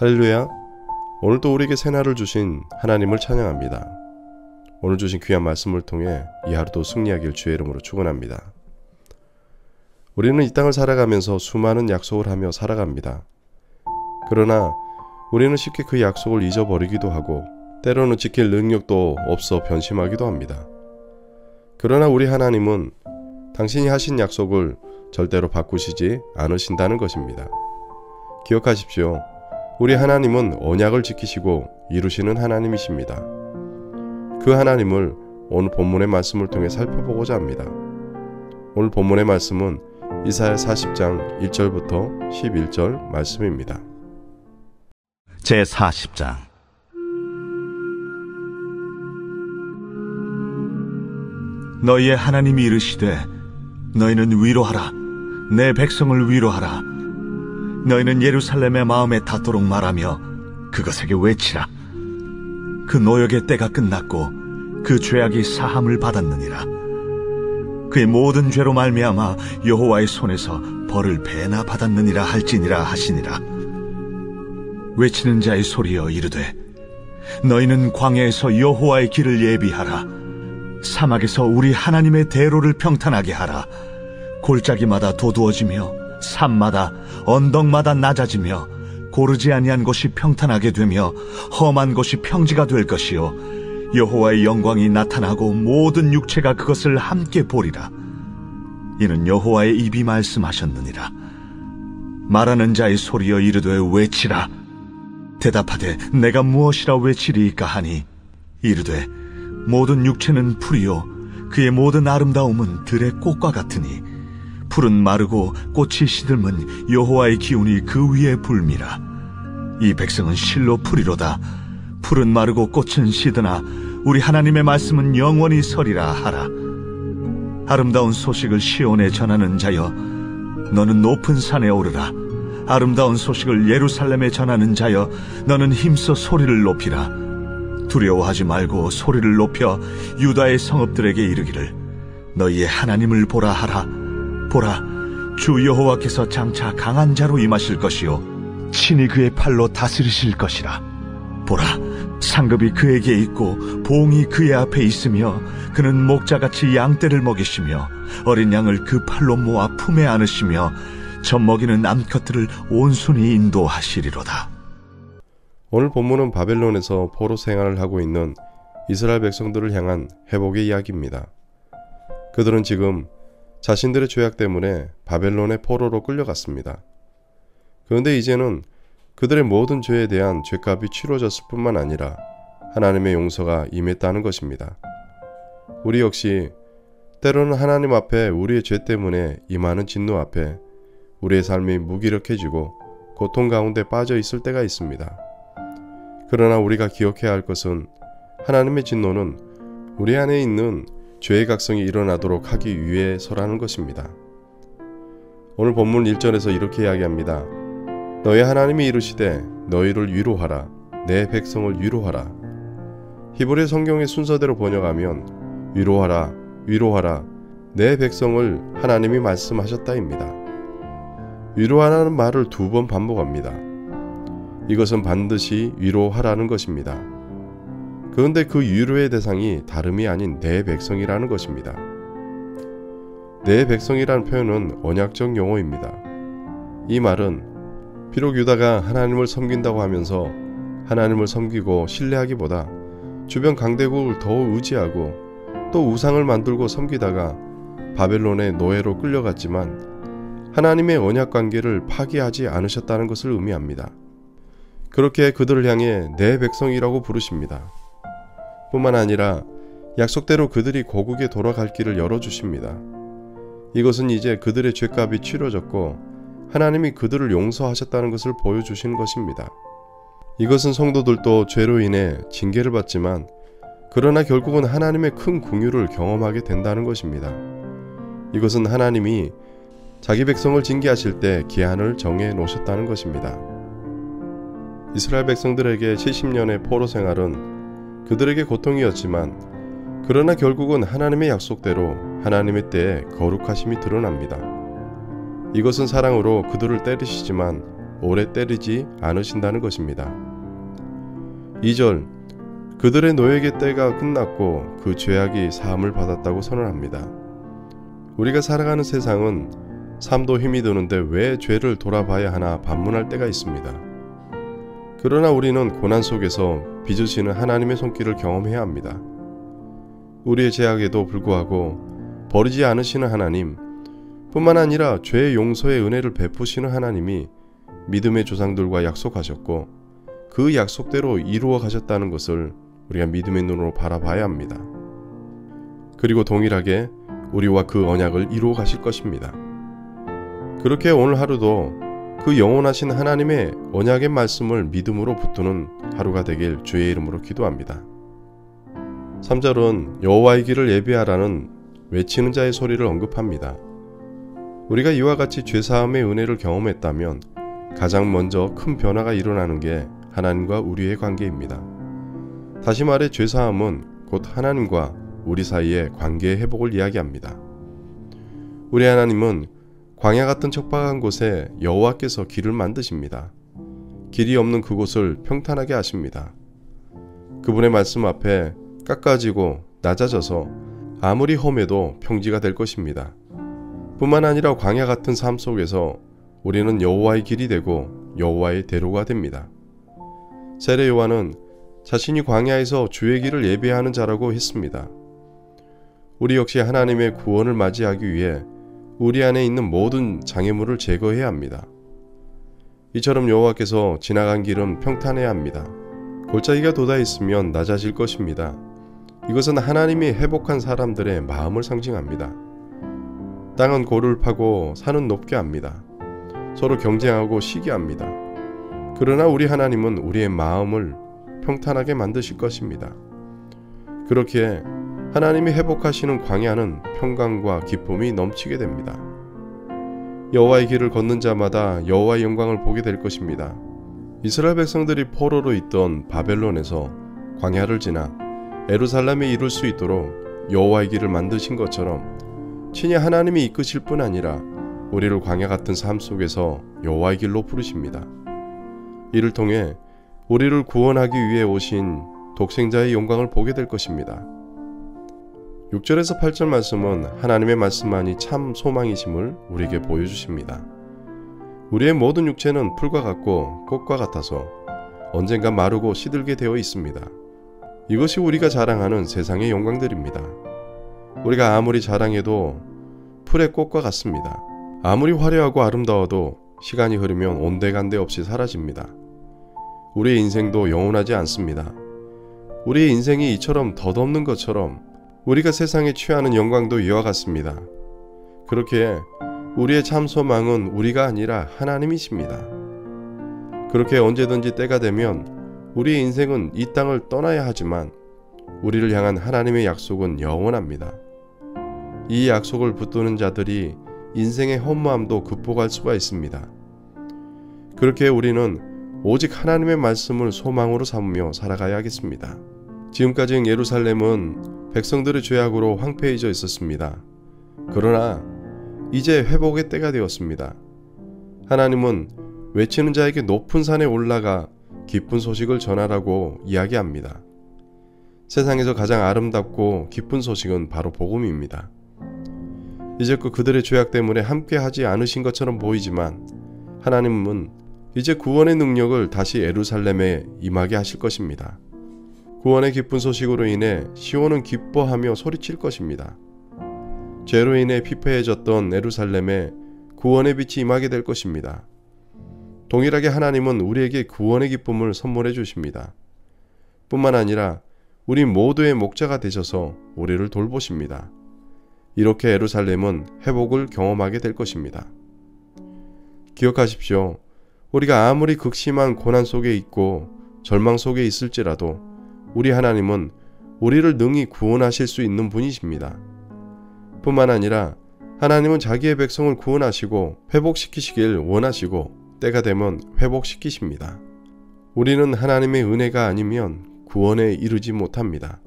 할렐루야. 오늘도 우리에게 새날을 주신 하나님을 찬양합니다. 오늘 주신 귀한 말씀을 통해 이 하루도 승리하길 주의 이름으로 축원합니다. 우리는 이 땅을 살아가면서 수많은 약속을 하며 살아갑니다. 그러나 우리는 쉽게 그 약속을 잊어버리기도 하고 때로는 지킬 능력도 없어 변심하기도 합니다. 그러나 우리 하나님은 당신이 하신 약속을 절대로 바꾸시지 않으신다는 것입니다. 기억하십시오. 우리 하나님은 언약을 지키시고 이루시는 하나님이십니다. 그 하나님을 오늘 본문의 말씀을 통해 살펴보고자 합니다. 오늘 본문의 말씀은 이사야 40장 1절부터 11절 말씀입니다. 제40장. 너희의 하나님이 이르시되 너희는 위로하라. 내 백성을 위로하라. 너희는 예루살렘의 마음에 닿도록 말하며 그것에게 외치라. 그 노역의 때가 끝났고 그 죄악이 사함을 받았느니라. 그의 모든 죄로 말미암아 여호와의 손에서 벌을 배나 받았느니라 할지니라 하시니라. 외치는 자의 소리여 이르되 너희는 광야에서 여호와의 길을 예비하라. 사막에서 우리 하나님의 대로를 평탄하게 하라. 골짜기마다 도두어지며 산마다 언덕마다 낮아지며 고르지 아니한 곳이 평탄하게 되며 험한 곳이 평지가 될 것이요 여호와의 영광이 나타나고 모든 육체가 그것을 함께 보리라. 이는 여호와의 입이 말씀하셨느니라. 말하는 자의 소리여 이르되 외치라. 대답하되 내가 무엇이라 외치리이까 하니 이르되 모든 육체는 풀이요 그의 모든 아름다움은 들의 꽃과 같으니 풀은 마르고 꽃이 시들면 여호와의 기운이 그 위에 불미라. 이 백성은 실로 풀이로다. 풀은 마르고 꽃은 시드나 우리 하나님의 말씀은 영원히 서리라 하라. 아름다운 소식을 시온에 전하는 자여 너는 높은 산에 오르라. 아름다운 소식을 예루살렘에 전하는 자여 너는 힘써 소리를 높이라. 두려워하지 말고 소리를 높여 유다의 성읍들에게 이르기를 너희의 하나님을 보라 하라. 보라, 주 여호와께서 장차 강한 자로 임하실 것이요 친히 그의 팔로 다스리실 것이라. 보라, 상급이 그에게 있고 봉이 그의 앞에 있으며 그는 목자같이 양떼를 먹이시며 어린 양을 그 팔로 모아 품에 안으시며 젖먹이는 암컷들을 온순히 인도하시리로다. 오늘 본문은 바벨론에서 포로 생활을 하고 있는 이스라엘 백성들을 향한 회복의 이야기입니다. 그들은 지금 자신들의 죄악 때문에 바벨론의 포로로 끌려갔습니다. 그런데 이제는 그들의 모든 죄에 대한 죄값이 치러졌을 뿐만 아니라 하나님의 용서가 임했다는 것입니다. 우리 역시 때로는 하나님 앞에 우리의 죄 때문에 임하는 진노 앞에 우리의 삶이 무기력해지고 고통 가운데 빠져 있을 때가 있습니다. 그러나 우리가 기억해야 할 것은 하나님의 진노는 우리 안에 있는 죄의 각성이 일어나도록 하기 위해서라는 것입니다. 오늘 본문 1절에서 이렇게 이야기합니다. 너희 하나님이 이르시되 너희를 위로하라. 내 백성을 위로하라. 히브리 성경의 순서대로 번역하면 위로하라, 위로하라. 내 백성을 하나님이 말씀하셨다입니다. 위로하라는 말을 2번 반복합니다. 이것은 반드시 위로하라는 것입니다. 그런데 그 위로의 대상이 다름이 아닌 내 백성이라는 것입니다. 내 백성이라는 표현은 언약적 용어입니다. 이 말은 비록 유다가 하나님을 섬긴다고 하면서 하나님을 섬기고 신뢰하기보다 주변 강대국을 더 의지하고 또 우상을 만들고 섬기다가 바벨론의 노예로 끌려갔지만 하나님의 언약 관계를 파기하지 않으셨다는 것을 의미합니다. 그렇게 그들을 향해 내 백성이라고 부르십니다. 뿐만 아니라 약속대로 그들이 고국에 돌아갈 길을 열어주십니다. 이것은 이제 그들의 죄값이 치러졌고 하나님이 그들을 용서하셨다는 것을 보여주시는 것입니다. 이것은 성도들도 죄로 인해 징계를 받지만 그러나 결국은 하나님의 큰 긍휼을 경험하게 된다는 것입니다. 이것은 하나님이 자기 백성을 징계하실 때 기한을 정해 놓으셨다는 것입니다. 이스라엘 백성들에게 70년의 포로 생활은 그들에게 고통이었지만 그러나 결국은 하나님의 약속대로 하나님의 때에 거룩하심이 드러납니다. 이것은 사랑으로 그들을 때리시지만 오래 때리지 않으신다는 것입니다. 2절, 그들의 노예의 때가 끝났고 그 죄악이 사함을 받았다고 선언합니다. 우리가 살아가는 세상은 삶도 힘이 드는데 왜 죄를 돌아봐야 하나 반문할 때가 있습니다. 그러나 우리는 고난 속에서 빚으시는 하나님의 손길을 경험해야 합니다. 우리의 죄악에도 불구하고 버리지 않으시는 하나님, 뿐만 아니라 죄의 용서의 은혜를 베푸시는 하나님이 믿음의 조상들과 약속하셨고 그 약속대로 이루어 가셨다는 것을 우리가 믿음의 눈으로 바라봐야 합니다. 그리고 동일하게 우리와 그 언약을 이루어 가실 것입니다. 그렇게 오늘 하루도 그 영원하신 하나님의 언약의 말씀을 믿음으로 붙드는 하루가 되길 주의 이름으로 기도합니다. 3절은 여호와의 길을 예비하라는 외치는 자의 소리를 언급합니다. 우리가 이와 같이 죄사함의 은혜를 경험했다면 가장 먼저 큰 변화가 일어나는 게 하나님과 우리의 관계입니다. 다시 말해 죄사함은 곧 하나님과 우리 사이의 관계의 회복을 이야기합니다. 우리 하나님은 광야 같은 척박한 곳에 여호와께서 길을 만드십니다. 길이 없는 그곳을 평탄하게 하십니다. 그분의 말씀 앞에 깎아지고 낮아져서 아무리 험해도 평지가 될 것입니다. 뿐만 아니라 광야 같은 삶 속에서 우리는 여호와의 길이 되고 여호와의 대로가 됩니다. 세례 요한은 자신이 광야에서 주의 길을 예비하는 자라고 했습니다. 우리 역시 하나님의 구원을 맞이하기 위해 우리 안에 있는 모든 장애물을 제거해야 합니다. 이처럼 여호와께서 지나간 길은 평탄해야 합니다. 골짜기가 돋아 있으면 낮아질 것입니다. 이것은 하나님이 회복한 사람들의 마음을 상징합니다. 땅은 골을 파고 산은 높게 합니다. 서로 경쟁하고 시기합니다. 그러나 우리 하나님은 우리의 마음을 평탄하게 만드실 것입니다. 그렇기에 하나님이 회복하시는 광야는 평강과 기쁨이 넘치게 됩니다. 여호와의 길을 걷는 자마다 여호와의 영광을 보게 될 것입니다. 이스라엘 백성들이 포로로 있던 바벨론에서 광야를 지나 예루살렘에 이룰 수 있도록 여호와의 길을 만드신 것처럼 친히 하나님이 이끄실 뿐 아니라 우리를 광야 같은 삶 속에서 여호와의 길로 부르십니다. 이를 통해 우리를 구원하기 위해 오신 독생자의 영광을 보게 될 것입니다. 6절에서 8절 말씀은 하나님의 말씀만이 참 소망이심을 우리에게 보여주십니다. 우리의 모든 육체는 풀과 같고 꽃과 같아서 언젠가 마르고 시들게 되어 있습니다. 이것이 우리가 자랑하는 세상의 영광들입니다. 우리가 아무리 자랑해도 풀의 꽃과 같습니다. 아무리 화려하고 아름다워도 시간이 흐르면 온데간데 없이 사라집니다. 우리의 인생도 영원하지 않습니다. 우리의 인생이 이처럼 덧없는 것처럼 우리가 세상에 취하는 영광도 이와 같습니다. 그렇게 우리의 참 소망은 우리가 아니라 하나님이십니다. 그렇게 언제든지 때가 되면 우리의 인생은 이 땅을 떠나야 하지만 우리를 향한 하나님의 약속은 영원합니다. 이 약속을 붙드는 자들이 인생의 허무함도 극복할 수가 있습니다. 그렇게 우리는 오직 하나님의 말씀을 소망으로 삼으며 살아가야겠습니다. 지금까지 예루살렘은 백성들의 죄악으로 황폐해져 있었습니다. 그러나 이제 회복의 때가 되었습니다. 하나님은 외치는 자에게 높은 산에 올라가 기쁜 소식을 전하라고 이야기합니다. 세상에서 가장 아름답고 기쁜 소식은 바로 복음입니다. 이제껏 그들의 죄악 때문에 함께 하지 않으신 것처럼 보이지만 하나님은 이제 구원의 능력을 다시 예루살렘에 임하게 하실 것입니다. 구원의 기쁜 소식으로 인해 시온은 기뻐하며 소리칠 것입니다. 죄로 인해 피폐해졌던 예루살렘에 구원의 빛이 임하게 될 것입니다. 동일하게 하나님은 우리에게 구원의 기쁨을 선물해 주십니다. 뿐만 아니라 우리 모두의 목자가 되셔서 우리를 돌보십니다. 이렇게 예루살렘은 회복을 경험하게 될 것입니다. 기억하십시오. 우리가 아무리 극심한 고난 속에 있고 절망 속에 있을지라도 우리 하나님은 우리를 능히 구원하실 수 있는 분이십니다. 뿐만 아니라 하나님은 자기의 백성을 구원하시고 회복시키시길 원하시고 때가 되면 회복시키십니다. 우리는 하나님의 은혜가 아니면 구원에 이르지 못합니다.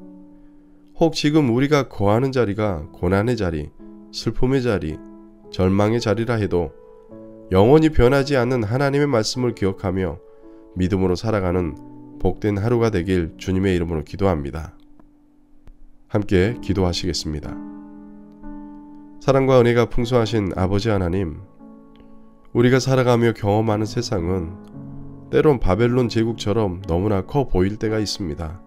혹 지금 우리가 거하는 자리가 고난의 자리, 슬픔의 자리, 절망의 자리라 해도 영원히 변하지 않는 하나님의 말씀을 기억하며 믿음으로 살아가는 복된 하루가 되길 주님의 이름으로 기도합니다. 함께 기도하시겠습니다. 사랑과 은혜가 풍성하신 아버지 하나님, 우리가 살아가며 경험하는 세상은 때론 바벨론 제국처럼 너무나 커 보일 때가 있습니다.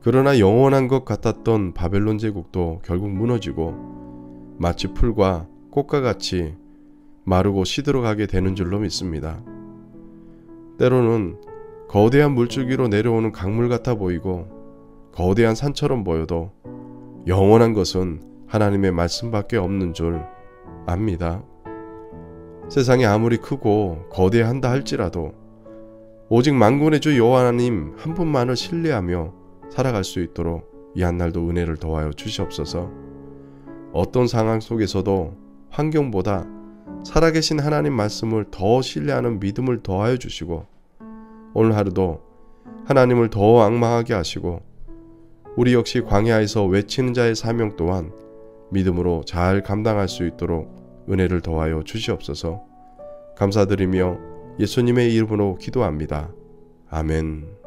그러나 영원한 것 같았던 바벨론 제국도 결국 무너지고 마치 풀과 꽃과 같이 마르고 시들어가게 되는 줄로 믿습니다. 때로는 거대한 물줄기로 내려오는 강물 같아 보이고 거대한 산처럼 보여도 영원한 것은 하나님의 말씀밖에 없는 줄 압니다. 세상이 아무리 크고 거대한다 할지라도 오직 만군의 주 여호와 하나님 한 분만을 신뢰하며 살아갈 수 있도록 이 한날도 은혜를 더하여 주시옵소서. 어떤 상황 속에서도 환경보다 살아계신 하나님 말씀을 더 신뢰하는 믿음을 더하여 주시고 오늘 하루도 하나님을 더 앙망하게 하시고 우리 역시 광야에서 외치는 자의 사명 또한 믿음으로 잘 감당할 수 있도록 은혜를 더하여 주시옵소서. 감사드리며 예수님의 이름으로 기도합니다. 아멘.